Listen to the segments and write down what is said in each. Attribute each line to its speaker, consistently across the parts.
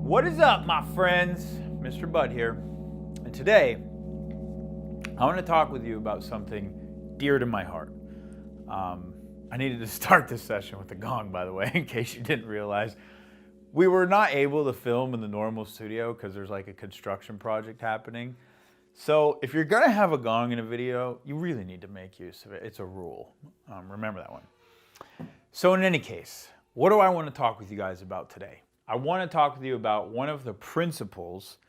Speaker 1: What is up, my friends? Mr. Bud here. And today, I want to talk with you about something dear to my heart. I needed to start this session with the gong, by the way, in case you didn't realize. We were not able to film in the normal studio because there's like a construction project happening. So if you're going to have a gong in a video, you really need to make use of it. It's a rule. Remember that one. So in any case, what do I want to talk with you guys about today? I want to talk with you about one of the principles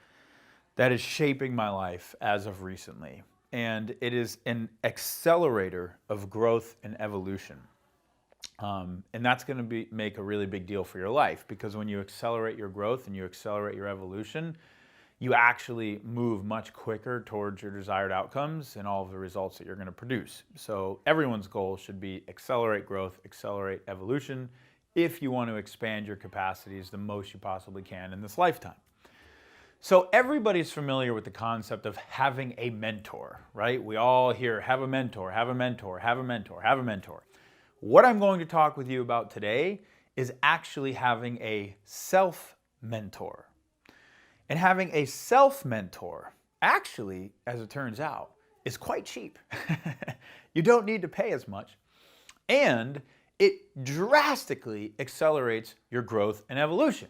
Speaker 1: that is shaping my life as of recently. And it is an accelerator of growth and evolution. And that's going to make a really big deal for your life, because when you accelerate your growth and you accelerate your evolution, you actually move much quicker towards your desired outcomes and all of the results that you're going to produce. So everyone's goal should be accelerate growth, accelerate evolution, if you want to expand your capacities the most you possibly can in this lifetime. So everybody's familiar with the concept of having a mentor, right? We all hear, have a mentor, have a mentor, have a mentor, have a mentor. What I'm going to talk with you about today is actually having a self-mentor. And having a self-mentor, actually, as it turns out, is quite cheap. You don't need to pay as much. And it drastically accelerates your growth and evolution.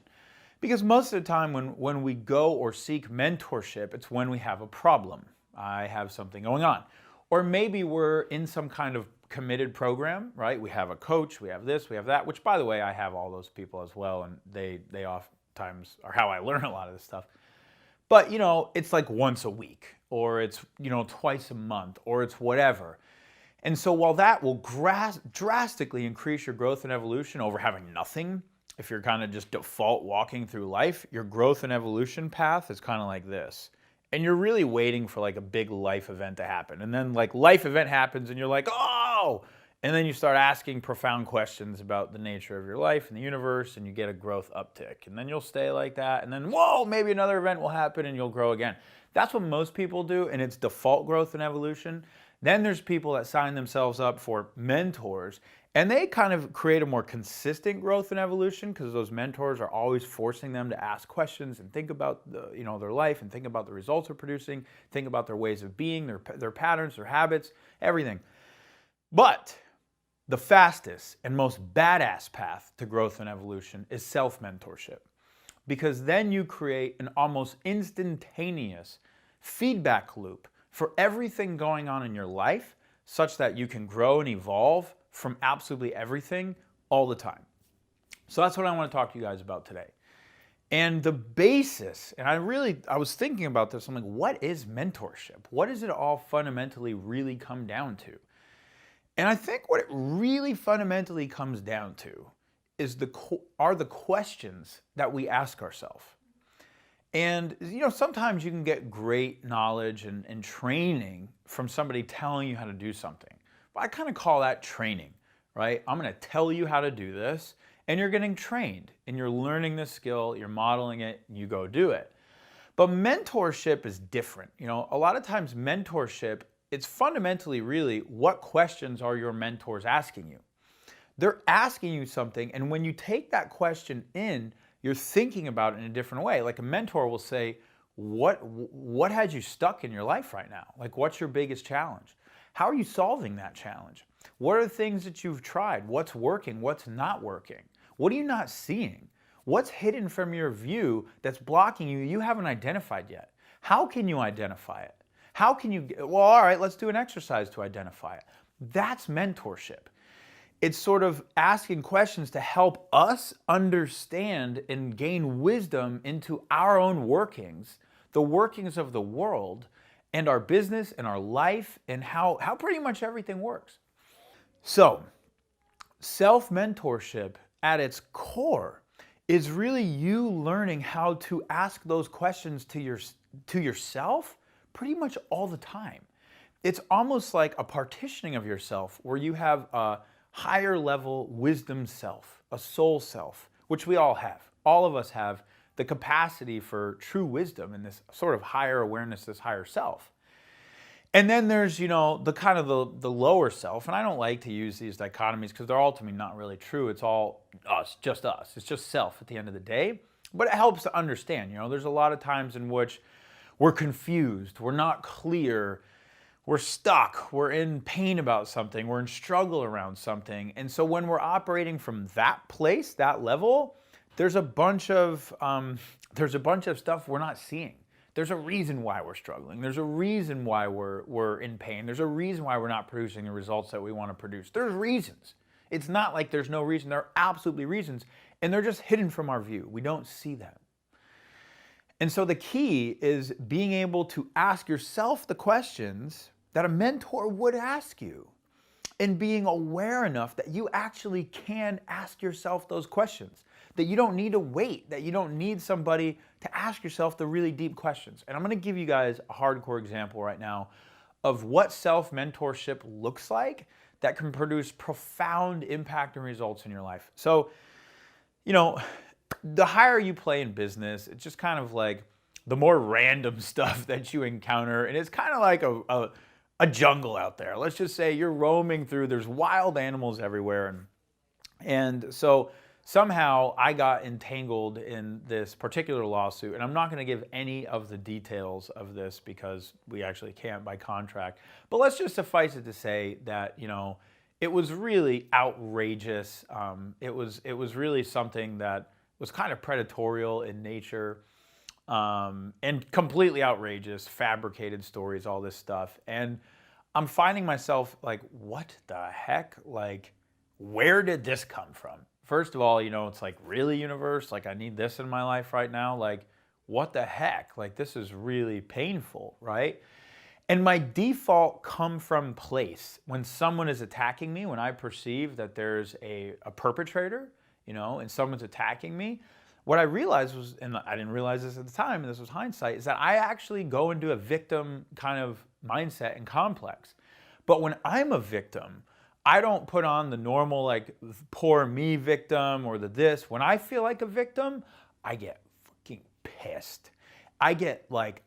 Speaker 1: Because most of the time when we go or seek mentorship, it's when we have a problem. I have something going on. Or maybe we're in some kind of committed program, right? We have a coach, we have this, we have that, which by the way, I have all those people as well, and they oftentimes are how I learn a lot of this stuff. But, you know, it's like once a week, or it's, you know, twice a month, or it's whatever. And so while that will drastically increase your growth and evolution over having nothing, if you're kind of just default walking through life, your growth and evolution path is kind of like this. And you're really waiting for like a big life event to happen. And then like life event happens and you're like, oh! And then you start asking profound questions about the nature of your life and the universe, and you get a growth uptick. And then you'll stay like that, and then, whoa, maybe another event will happen and you'll grow again. That's what most people do, and it's default growth and evolution. Then there's people that sign themselves up for mentors, and they kind of create a more consistent growth and evolution because those mentors are always forcing them to ask questions and think about their life and think about the results they're producing, think about their ways of being, their patterns, their habits, everything. But the fastest and most badass path to growth and evolution is self-mentorship, because then you create an almost instantaneous feedback loop for everything going on in your life, such that you can grow and evolve from absolutely everything all the time. So that's what I want to talk to you guys about today. And the basis, and I was thinking about this, I'm like, what is mentorship? What does it all fundamentally really come down to? And I think what it really fundamentally comes down to is the questions that we ask ourselves. And, you know, sometimes you can get great knowledge and training from somebody telling you how to do something. But I kind of call that training, right? I'm going to tell you how to do this, and you're getting trained, and you're learning the skill, you're modeling it, and you go do it. But mentorship is different. You know, a lot of times mentorship, it's fundamentally really what questions are your mentors asking you. They're asking you something, and when you take that question in, you're thinking about it in a different way. Like a mentor will say, what has you stuck in your life right now? Like, what's your biggest challenge? How are you solving that challenge? What are the things that you've tried? What's working? What's not working? What are you not seeing? What's hidden from your view that's blocking you you haven't identified yet? How can you identify it? How can you, well, all right, let's do an exercise to identify it. That's mentorship. It's sort of asking questions to help us understand and gain wisdom into our own workings, the workings of the world, and our business and our life, and how pretty much everything works. So, self-mentorship at its core is really you learning how to ask those questions to yourself pretty much all the time. It's almost like a partitioning of yourself where you have a higher level wisdom self, a soul self, which we all have. All of us have the capacity for true wisdom and this sort of higher awareness, this higher self. And then there's, you know, the kind of the lower self, and I don't like to use these dichotomies because they're ultimately not really true. It's all us, just us. It's just self at the end of the day. But it helps to understand, there's a lot of times in which we're confused, we're not clear, we're stuck, we're in pain about something, we're in struggle around something. And so when we're operating from that place, that level, there's a bunch of stuff we're not seeing. There's a reason why we're struggling. There's a reason why we're in pain. There's a reason why we're not producing the results that we want to produce. There's reasons. It's not like there's no reason. There are absolutely reasons, and they're just hidden from our view. We don't see them. And so the key is being able to ask yourself the questions that a mentor would ask you, and being aware enough that you actually can ask yourself those questions, that you don't need to wait, that you don't need somebody to ask yourself the really deep questions. And I'm going to give you guys a hardcore example right now of what self-mentorship looks like that can produce profound impact and results in your life. So, the higher you play in business, it's just kind of like the more random stuff that you encounter. And it's kind of like a jungle out there. Let's just say you're roaming through, there's wild animals everywhere. And so somehow I got entangled in this particular lawsuit, and I'm not going to give any of the details of this because we actually can't by contract. But let's just suffice it to say that, it was really outrageous. It was really something that was kind of predatorial in nature, and completely outrageous, fabricated stories, all this stuff. And I'm finding myself like, what the heck? Like, where did this come from? First of all, it's like, really, universe? Like, I need this in my life right now? Like, what the heck? Like, this is really painful, right? And my default come from place. When someone is attacking me, when I perceive that there's a perpetrator, and someone's attacking me, what I realized was, and I didn't realize this at the time, and this was hindsight, is that I actually go into a victim kind of mindset and complex. But when I'm a victim, I don't put on the normal, like, poor me victim or the this. When I feel like a victim, I get fucking pissed. I get like,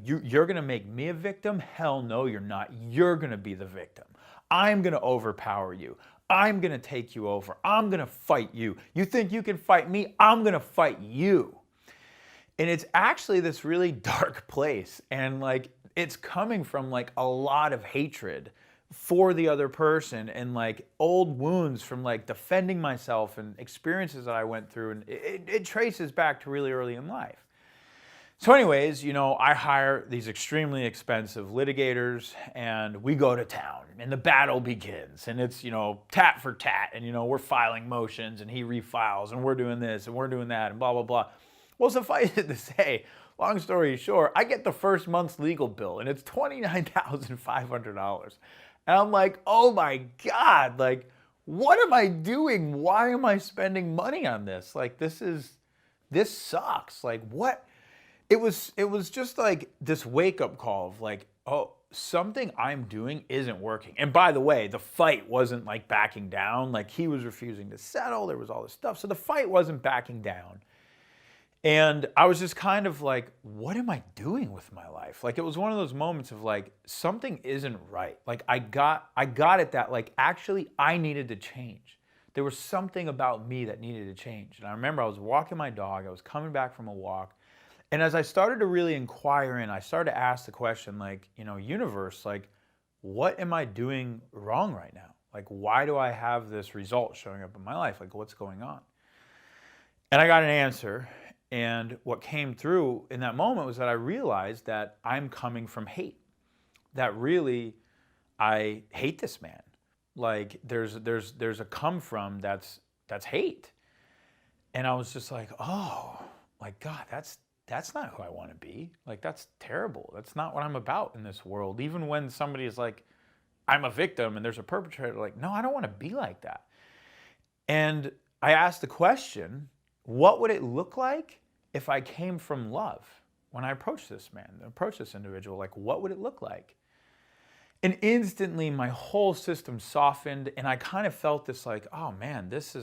Speaker 1: you're going to make me a victim? Hell no, you're not. You're going to be the victim. I'm going to overpower you. I'm going to take you over. I'm going to fight you. You think you can fight me? I'm going to fight you. And it's actually this really dark place. And like, it's coming from like a lot of hatred for the other person, and like old wounds from like defending myself and experiences that I went through. And it traces back to really early in life. So anyways, I hire these extremely expensive litigators, and we go to town, and the battle begins, and it's, tat for tat, and, we're filing motions, and he refiles, and we're doing this, and we're doing that, and blah, blah, blah. Well, suffice it to say, long story short, I get the first month's legal bill, and it's $29,500. And I'm like, oh my God, like, what am I doing? Why am I spending money on this? Like, this sucks. Like, what? It was just like this wake-up call of like, oh, something I'm doing isn't working. And by the way, the fight wasn't like backing down. Like, he was refusing to settle. There was all this stuff. So the fight wasn't backing down. And I was just kind of like, what am I doing with my life? Like, it was one of those moments of like, something isn't right. Like, I got it that like, actually I needed to change. There was something about me that needed to change. And I remember I was walking my dog. I was coming back from a walk. And as I started to really inquire in, I started to ask the question, like, universe, like, what am I doing wrong right now? Like, why do I have this result showing up in my life? Like, what's going on? And I got an answer. And what came through in that moment was that I realized that I'm coming from hate. That really, I hate this man. Like, there's a come from that's hate. And I was just like, oh, like, God, that's not who I want to be. Like, that's terrible. That's not what I'm about in this world. Even when somebody is like, I'm a victim and there's a perpetrator, like, no, I don't want to be like that. And I asked the question, what would it look like if I came from love? When I approached this man, approached this individual, like, what would it look like? And instantly my whole system softened, and I kind of felt this like, oh man, this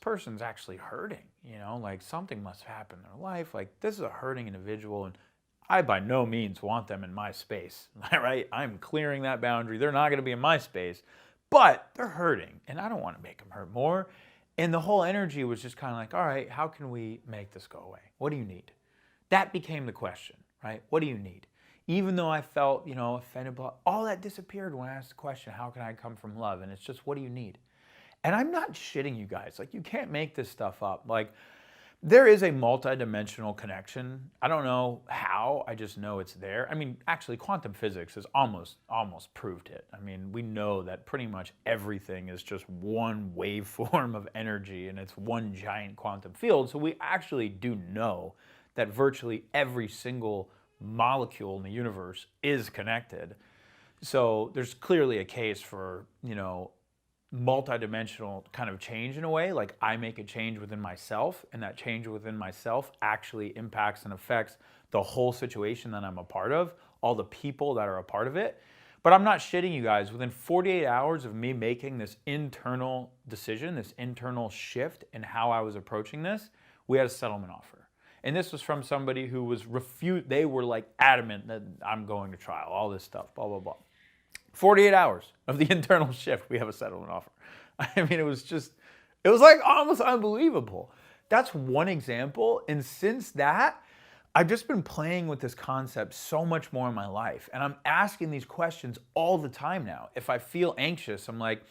Speaker 1: person's actually hurting, like something must happen in their life. Like, this is a hurting individual, and I by no means want them in my space, right? I'm clearing that boundary. They're not going to be in my space, but they're hurting, and I don't want to make them hurt more. And the whole energy was just kind of like, all right, how can we make this go away? What do you need? That became the question, right? What do you need? Even though I felt, offended, all that disappeared when I asked the question, how can I come from love? And it's just, what do you need? And I'm not shitting you guys. Like, you can't make this stuff up. Like, there is a multidimensional connection. I don't know how, I just know it's there. I mean, actually, quantum physics has almost proved it. I mean, we know that pretty much everything is just one waveform of energy, and it's one giant quantum field. So we actually do know that virtually every single molecule in the universe is connected. So there's clearly a case for, multidimensional kind of change in a way. Like, I make a change within myself, and that change within myself actually impacts and affects the whole situation that I'm a part of, all the people that are a part of it. But I'm not shitting you guys. Within 48 hours of me making this internal decision, this internal shift in how I was approaching this, we had a settlement offer. And this was from somebody who was they were like adamant that I'm going to trial, all this stuff, blah, blah, blah. 48 hours of the internal shift, we have a settlement offer. I mean, it was like almost unbelievable. That's one example. And since that, I've just been playing with this concept so much more in my life. And I'm asking these questions all the time now. If I feel anxious, I'm like,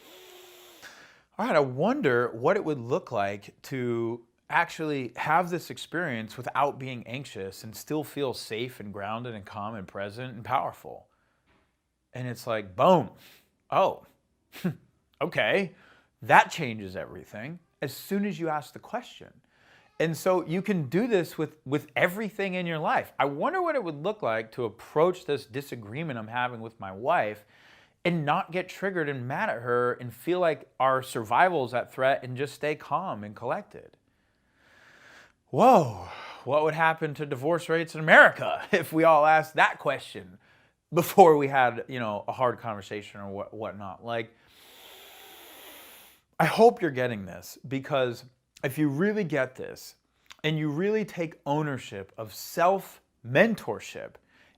Speaker 1: all right, I wonder what it would look like to actually have this experience without being anxious and still feel safe and grounded and calm and present and powerful. And it's like, boom. Oh, okay. That changes everything as soon as you ask the question. And so you can do this with everything in your life. I wonder what it would look like to approach this disagreement I'm having with my wife and not get triggered and mad at her and feel like our survival is at threat and just stay calm and collected. Whoa, what would happen to divorce rates in America if we all asked that question before we had, a hard conversation or whatnot? Like, I hope you're getting this, because if you really get this and you really take ownership of self-mentorship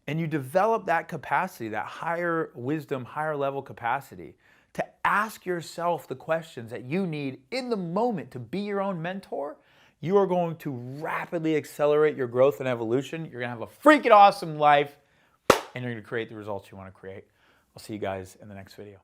Speaker 1: and you develop that capacity, that higher wisdom, higher level capacity to ask yourself the questions that you need in the moment to be your own mentor, you are going to rapidly accelerate your growth and evolution. You're going to have a freaking awesome life, and you're going to create the results you want to create. I'll see you guys in the next video.